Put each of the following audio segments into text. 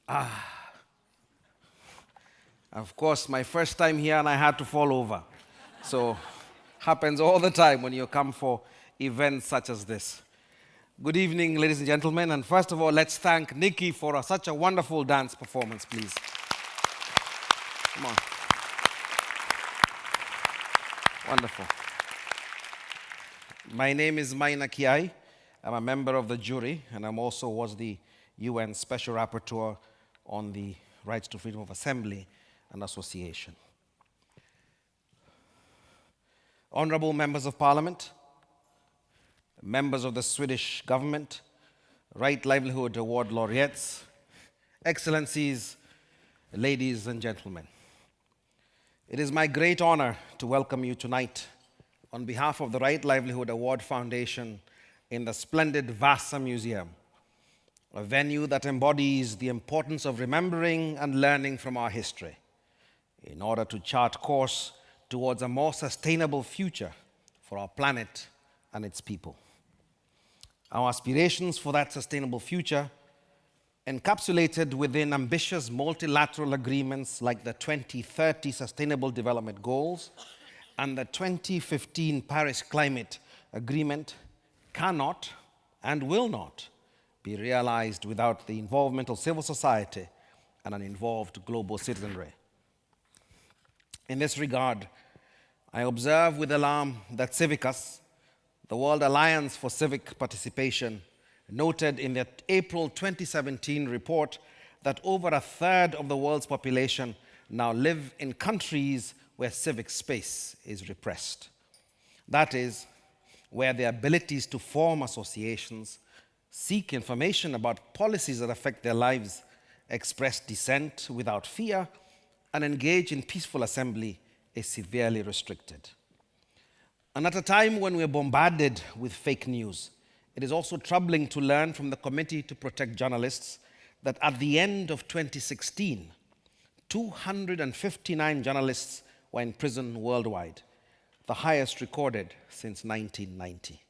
Of course, my first time here and I had to fall over. So, happens all the time when you come for events such as this. Good evening, ladies and gentlemen. And first of all, let's thank Nikki for such a wonderful dance performance, please. Come on. Wonderful. My name is Maina Kiai. I'm a member of the jury, and I'm also was the UN Special Rapporteur on the Rights to Freedom of Assembly and Association. Honorable members of Parliament, members of the Swedish government, Right Livelihood Award laureates, Excellencies, ladies and gentlemen. It is my great honor to welcome you tonight on behalf of the Right Livelihood Award Foundation in the splendid Vasa Museum, a venue that embodies the importance of remembering and learning from our history in order to chart course towards a more sustainable future for our planet and its people. Our aspirations for that sustainable future, encapsulated within ambitious multilateral agreements like the 2030 Sustainable Development Goals and the 2015 Paris Climate Agreement, cannot and will not be realized without the involvement of civil society and an involved global citizenry. In this regard, I observe with alarm that Civicus, the World Alliance for Civic Participation, noted in their April 2017 report that over a third of the world's population now live in countries where civic space is repressed. That is, where their abilities to form associations, seek information about policies that affect their lives, express dissent without fear, and engage in peaceful assembly is severely restricted. And at a time when we're bombarded with fake news, it is also troubling to learn from the Committee to Protect Journalists that at the end of 2016, 259 journalists were in prison worldwide, the highest recorded since 1990.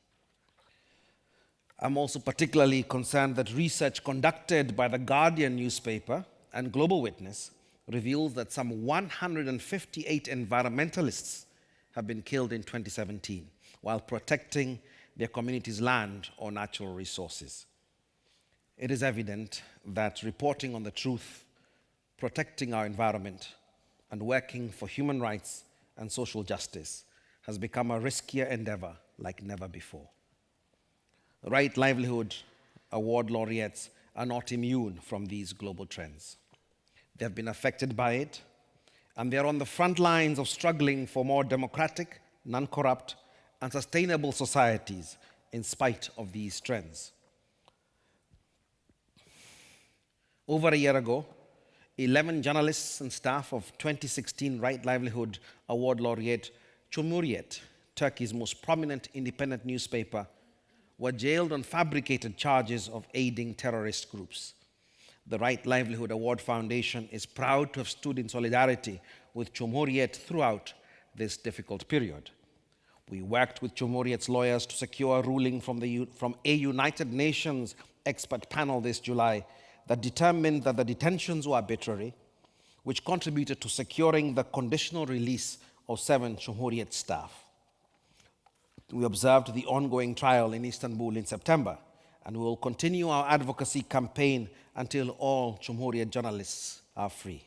I'm also particularly concerned that research conducted by the Guardian newspaper and Global Witness reveals that some 158 environmentalists have been killed in 2017 while protecting their community's land or natural resources. It is evident that reporting on the truth, protecting our environment, and working for human rights and social justice has become a riskier endeavor like never before. Right Livelihood Award laureates are not immune from these global trends. They have been affected by it, and they are on the front lines of struggling for more democratic, non-corrupt, and sustainable societies in spite of these trends. Over a year ago, 11 journalists and staff of 2016 Right Livelihood Award laureate Cumhuriyet, Turkey's most prominent independent newspaper, were jailed on fabricated charges of aiding terrorist groups. The Right Livelihood Award Foundation is proud to have stood in solidarity with Cumhuriyet throughout this difficult period. We worked with Cumhuriyet's lawyers to secure a ruling from a United Nations expert panel this July that determined that the detentions were arbitrary, which contributed to securing the conditional release of 7 Cumhuriyet staff. We observed the ongoing trial in Istanbul in September, and we will continue our advocacy campaign until all Cumhuriyet journalists are free.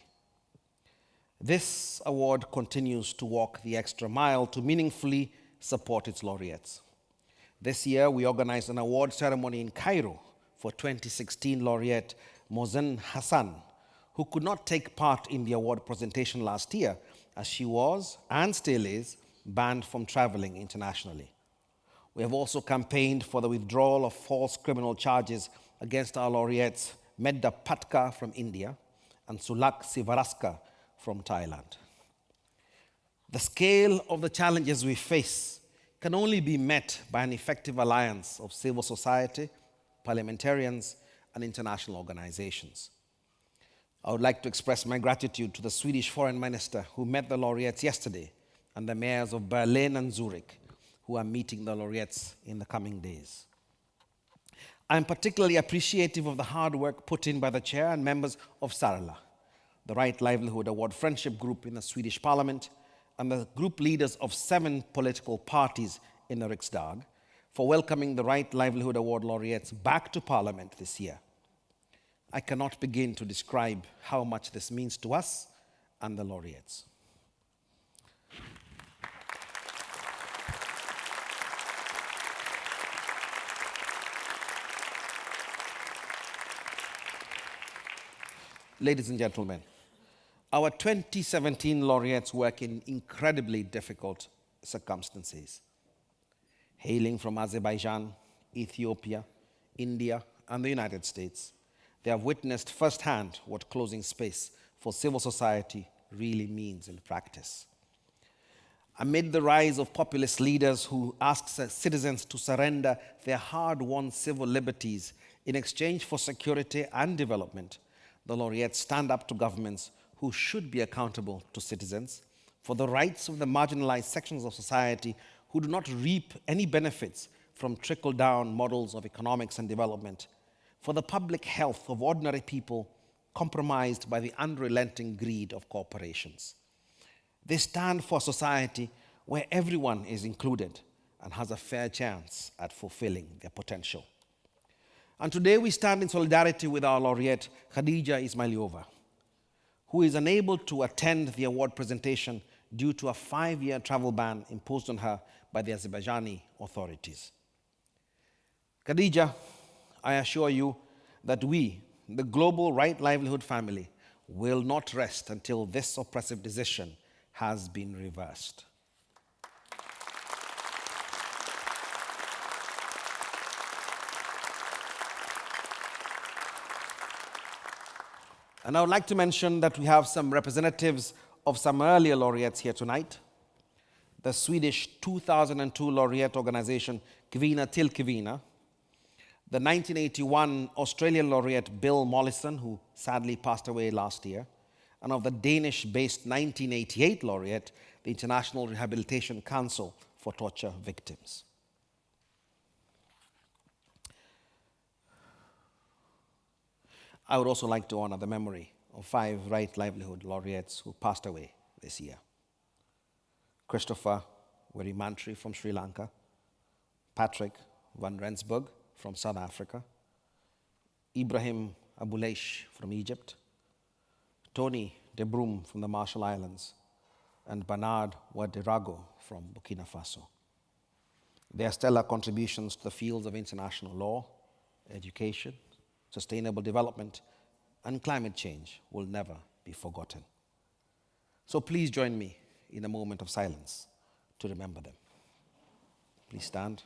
This award continues to walk the extra mile to meaningfully support its laureates. This year, we organized an award ceremony in Cairo for 2016 laureate Mozen Hassan, who could not take part in the award presentation last year as she was, and still is, banned from traveling internationally. We have also campaigned for the withdrawal of false criminal charges against our laureates Medda Patka from India and Sulak Sivaraska from Thailand. The scale of the challenges we face can only be met by an effective alliance of civil society, parliamentarians, and international organizations. I would like to express my gratitude to the Swedish Foreign Minister who met the laureates yesterday and the mayors of Berlin and Zurich who are meeting the laureates in the coming days. I'm particularly appreciative of the hard work put in by the chair and members of Sarala, the Right Livelihood Award Friendship Group in the Swedish Parliament, and the group leaders of 7 political parties in the Riksdag for welcoming the Right Livelihood Award laureates back to Parliament this year. I cannot begin to describe how much this means to us and the laureates. Ladies and gentlemen, our 2017 laureates work in incredibly difficult circumstances. Hailing from Azerbaijan, Ethiopia, India, and the United States, they have witnessed firsthand what closing space for civil society really means in practice. Amid the rise of populist leaders who ask citizens to surrender their hard-won civil liberties in exchange for security and development, the laureates stand up to governments who should be accountable to citizens for the rights of the marginalized sections of society who do not reap any benefits from trickle-down models of economics and development, for the public health of ordinary people compromised by the unrelenting greed of corporations. They stand for a society where everyone is included and has a fair chance at fulfilling their potential. And today we stand in solidarity with our laureate, Khadija Ismayilova, who is unable to attend the award presentation due to a 5-year travel ban imposed on her by the Azerbaijani authorities. Khadija, I assure you that we, the global Right Livelihood family, will not rest until this oppressive decision has been reversed. And I would like to mention that we have some representatives of some earlier laureates here tonight. The Swedish 2002 laureate organization Kvinna till Kvinna, the 1981 Australian laureate Bill Mollison, who sadly passed away last year, and of the Danish-based 1988 laureate, the International Rehabilitation Council for Torture Victims. I would also like to honor the memory of 5 Right Livelihood laureates who passed away this year. Christopher Werimantri from Sri Lanka, Patrick van Rensburg from South Africa, Ibrahim Abouleish from Egypt, Tony de Broom from the Marshall Islands, and Bernard Ouedraogo from Burkina Faso. Their stellar contributions to the fields of international law, education, sustainable development, and climate change will never be forgotten. So please join me in a moment of silence to remember them. Please stand.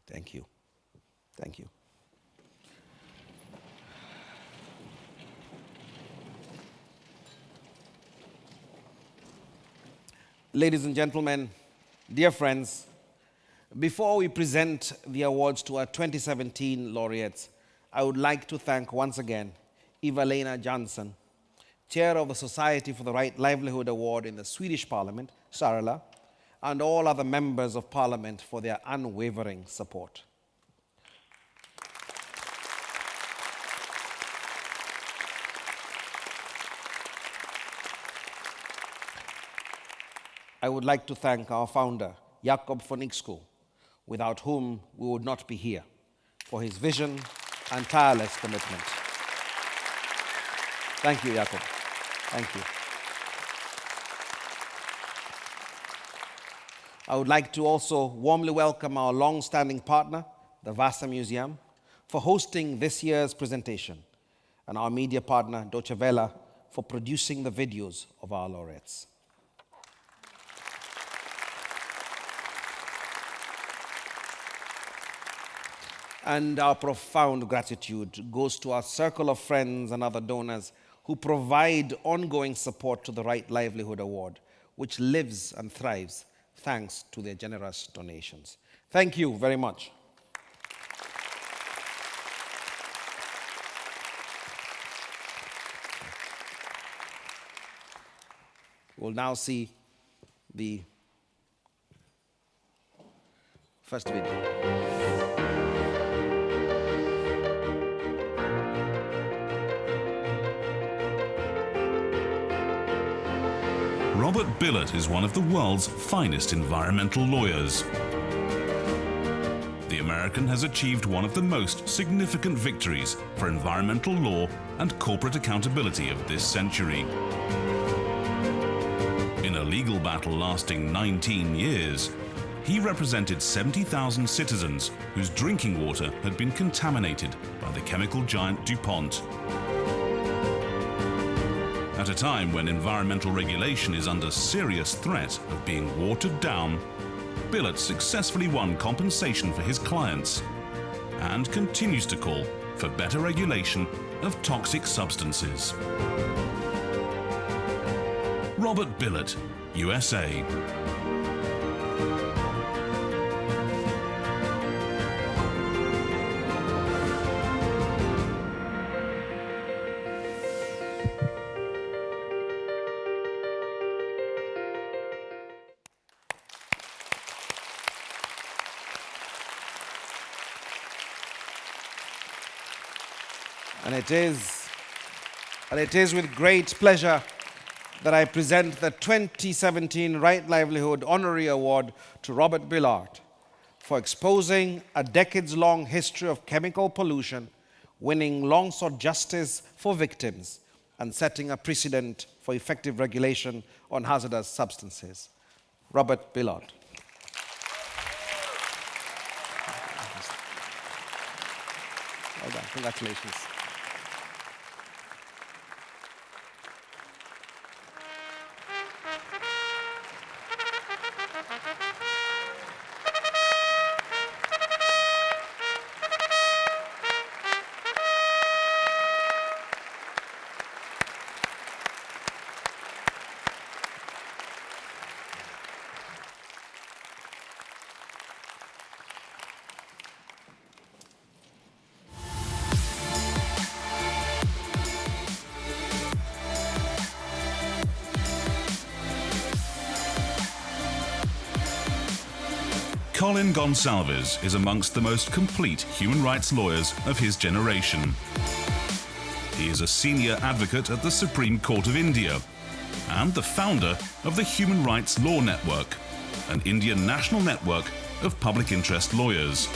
Thank you. Thank you. Ladies and gentlemen, dear friends, before we present the awards to our 2017 laureates, I would like to thank once again Eva-Lena Jansson, Chair of the Society for the Right Livelihood Award in the Swedish Parliament, Sarala, and all other members of Parliament for their unwavering support. I would like to thank our founder, Jakob von Ixko, without whom we would not be here, for his vision and tireless commitment. Thank you, Jakob. Thank you. I would like to also warmly welcome our long-standing partner, the Vasa Museum, for hosting this year's presentation, and our media partner, Deutsche Welle, for producing the videos of our laureates. And our profound gratitude goes to our circle of friends and other donors who provide ongoing support to the Right Livelihood Award, which lives and thrives thanks to their generous donations. Thank you very much. We'll now see the first video. Robert Bilott is one of the world's finest environmental lawyers. The American has achieved one of the most significant victories for environmental law and corporate accountability of this century. In a legal battle lasting 19 years, he represented 70,000 citizens whose drinking water had been contaminated by the chemical giant DuPont. At a time when environmental regulation is under serious threat of being watered down, Bilott successfully won compensation for his clients and continues to call for better regulation of toxic substances. Robert Bilott, USA. And it is with great pleasure that I present the 2017 Right Livelihood Honorary Award to Robert Bilott for exposing a decades-long history of chemical pollution, winning long-sought justice for victims, and setting a precedent for effective regulation on hazardous substances. Robert Bilott. Well done. Congratulations. Colin Gonsalves is amongst the most complete human rights lawyers of his generation. He is a senior advocate at the Supreme Court of India and the founder of the Human Rights Law Network, an Indian national network of public interest lawyers.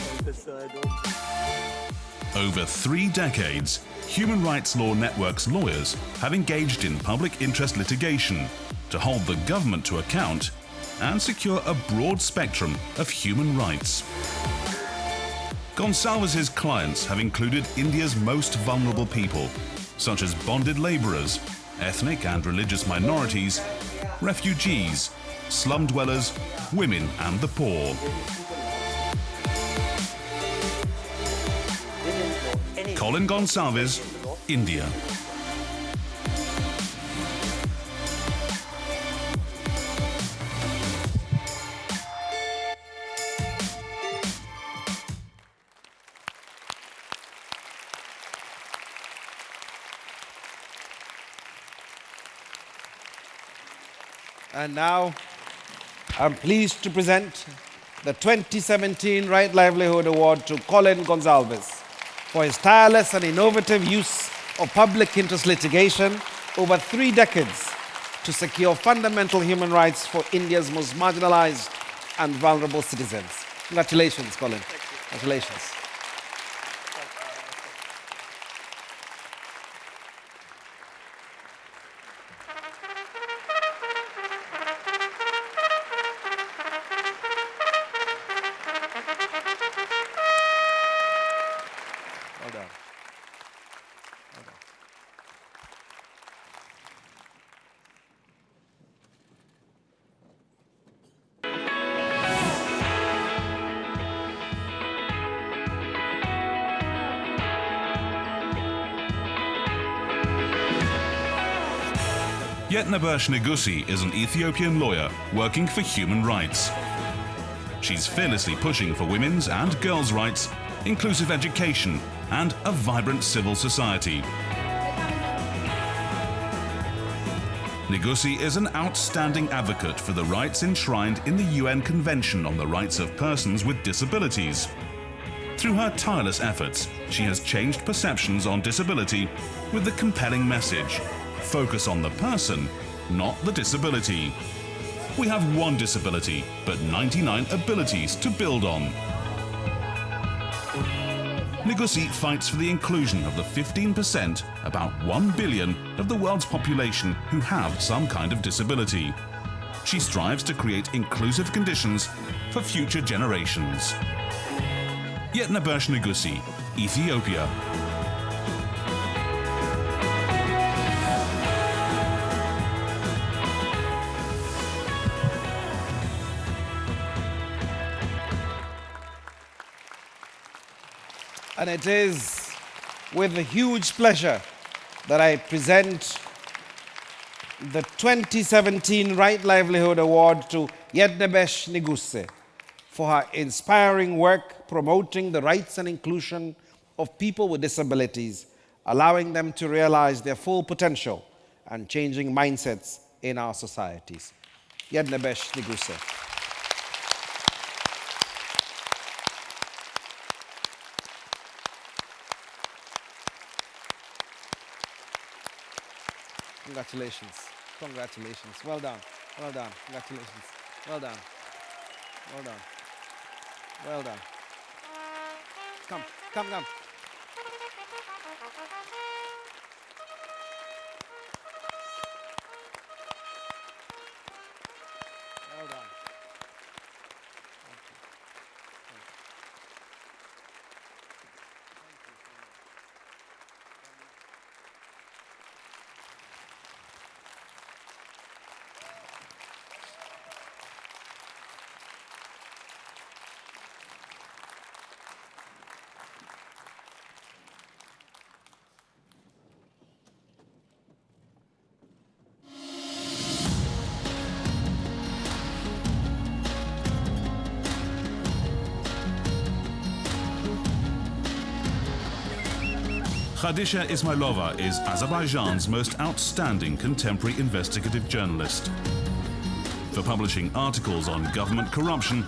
Over 3 decades, Human Rights Law Network's lawyers have engaged in public interest litigation to hold the government to account and secure a broad spectrum of human rights. Gonsalves' clients have included India's most vulnerable people, such as bonded labourers, ethnic and religious minorities, refugees, slum dwellers, women and the poor. Colin Gonsalves, India. And now, I'm pleased to present the 2017 Right Livelihood Award to Colin Gonsalves for his tireless and innovative use of public interest litigation over 3 decades to secure fundamental human rights for India's most marginalized and vulnerable citizens. Congratulations, Colin. Congratulations. Well done. Well done. Yetnebersh Nigussie is an Ethiopian lawyer working for human rights. She's fearlessly pushing for women's and girls' rights, inclusive education, and a vibrant civil society. Nigussie is an outstanding advocate for the rights enshrined in the UN Convention on the Rights of Persons with Disabilities. Through her tireless efforts, she has changed perceptions on disability with the compelling message: focus on the person, not the disability. We have one disability, but 99 abilities to build on. Nigussie fights for the inclusion of the 15%, about 1 billion, of the world's population who have some kind of disability. She strives to create inclusive conditions for future generations. Yetnebersh Nigussie, Ethiopia. And it is with a huge pleasure that I present the 2017 Right Livelihood Award to Yetnebersh Nigussie for her inspiring work promoting the rights and inclusion of people with disabilities, allowing them to realize their full potential and changing mindsets in our societies. Yetnebersh Nigussie. Congratulations. Congratulations. Well done. Well done. Congratulations. Well done. Well done. Well done. Come, come, come. Well done. Thank you. Thank you. Khadija Ismayilova is Azerbaijan's most outstanding contemporary investigative journalist. For publishing articles on government corruption,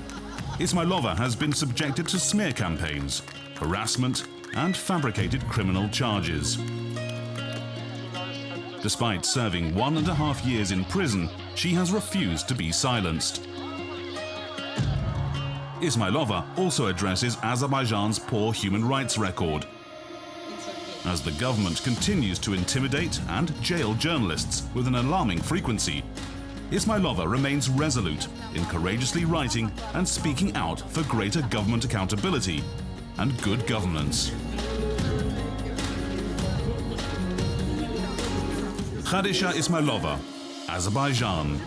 Ismayilova has been subjected to smear campaigns, harassment, and fabricated criminal charges. Despite serving 1.5 years in prison, she has refused to be silenced. Ismayilova also addresses Azerbaijan's poor human rights record, as the government continues to intimidate and jail journalists with an alarming frequency. Ismayilova remains resolute in courageously writing and speaking out for greater government accountability and good governance. Khadija Ismayilova, Azerbaijan.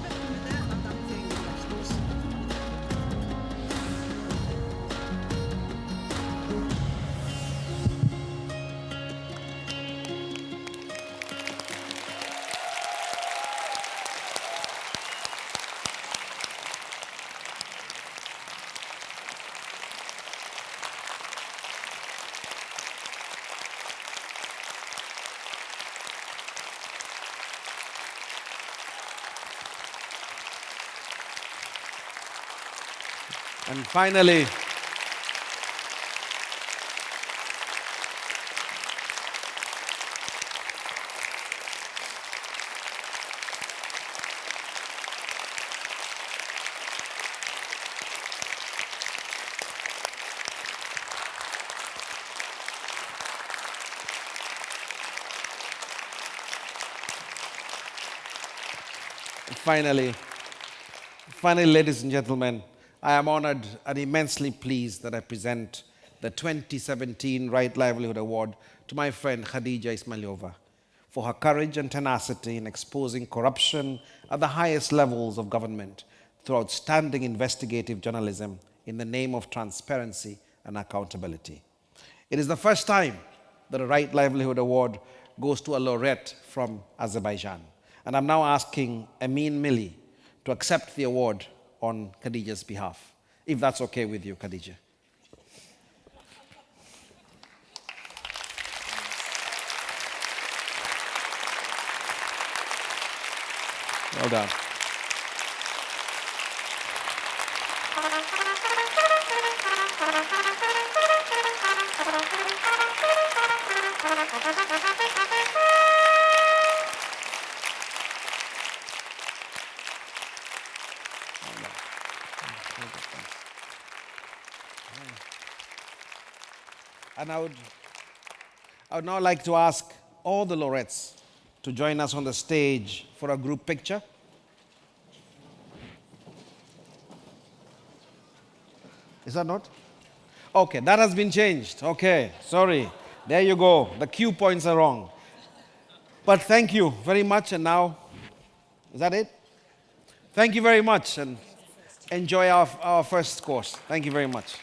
And finally, ladies and gentlemen, I am honored and immensely pleased that I present the 2017 Right Livelihood Award to my friend Khadija Ismayilova for her courage and tenacity in exposing corruption at the highest levels of government through outstanding investigative journalism in the name of transparency and accountability. It is the first time that a Right Livelihood Award goes to a laureate from Azerbaijan. And I'm now asking Amin Milli to accept the award on Khadija's behalf, if that's okay with you, Khadija. Well done. And I would now like to ask all the laureates to join us on the stage for a group picture. Is that not? Okay, that has been changed. Okay, sorry. There you go. The cue points are wrong. But thank you very much. And now, is that it? Thank you very much and enjoy our first course. Thank you very much.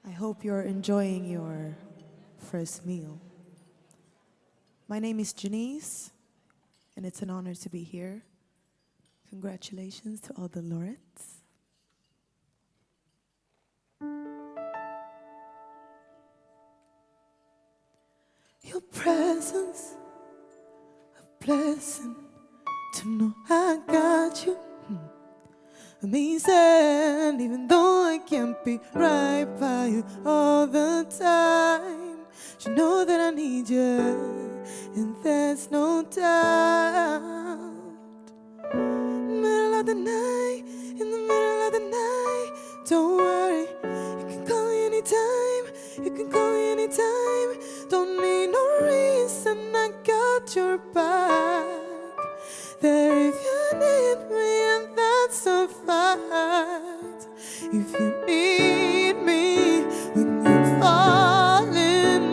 I hope you're enjoying your first meal. My name is Janice, and it's an honor to be here. Congratulations to all the laureates. Your presence, a blessing to know I got you. Amazing, even though I can't be right by you all the time. You know that I need you, and there's no doubt. Middle of the night, in the middle of the night, don't worry, you can call me anytime, you can call me anytime. Don't need no reason, I got your back. There if you need me, and that's a fact. If you need me when you're falling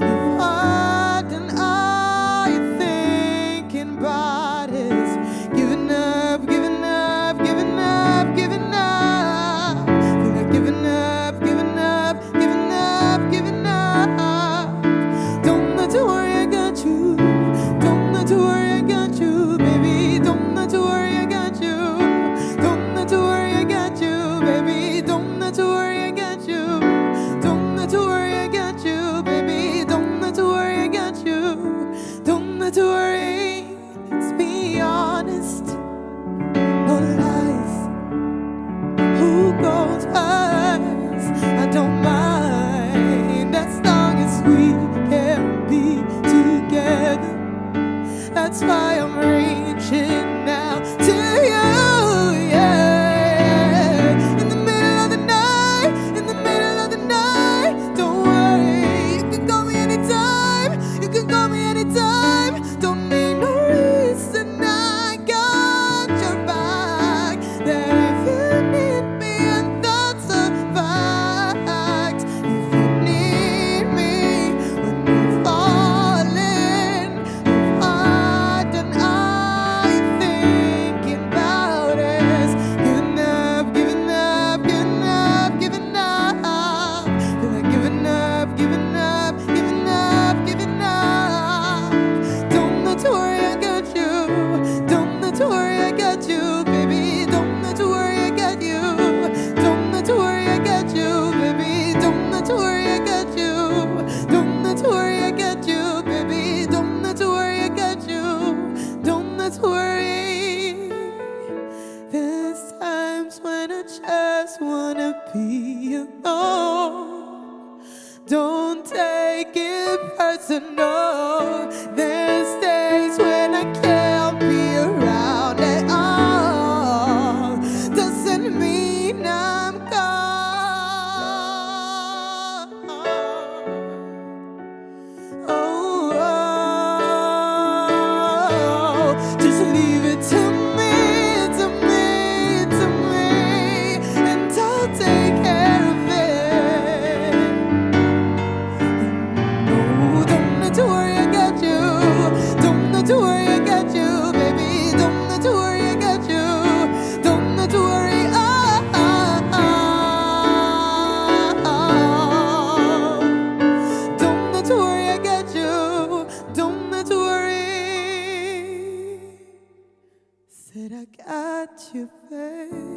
apart, and all you're thinking about is giving up, giving up, giving up, giving up. Feel like giving up, giving up, giving up, giving up. Don't have to worry, I got you. Don't have to worry, I got you, baby. Don't have to worry, I got you. Don't have to worry, I got you, baby. Don't have to worry. No, don't take it personal. There's days when I can't be around at all. Doesn't mean I'm gone. Oh, just leave it to me, to me, to me, and I'll take care of it. No, don't need to worry, I got you. Don't need to worry, I got you, baby. Don't need to worry, I got you. Don't need to worry, Don't need to worry, I got you. Don't need to worry. Said I got you, baby.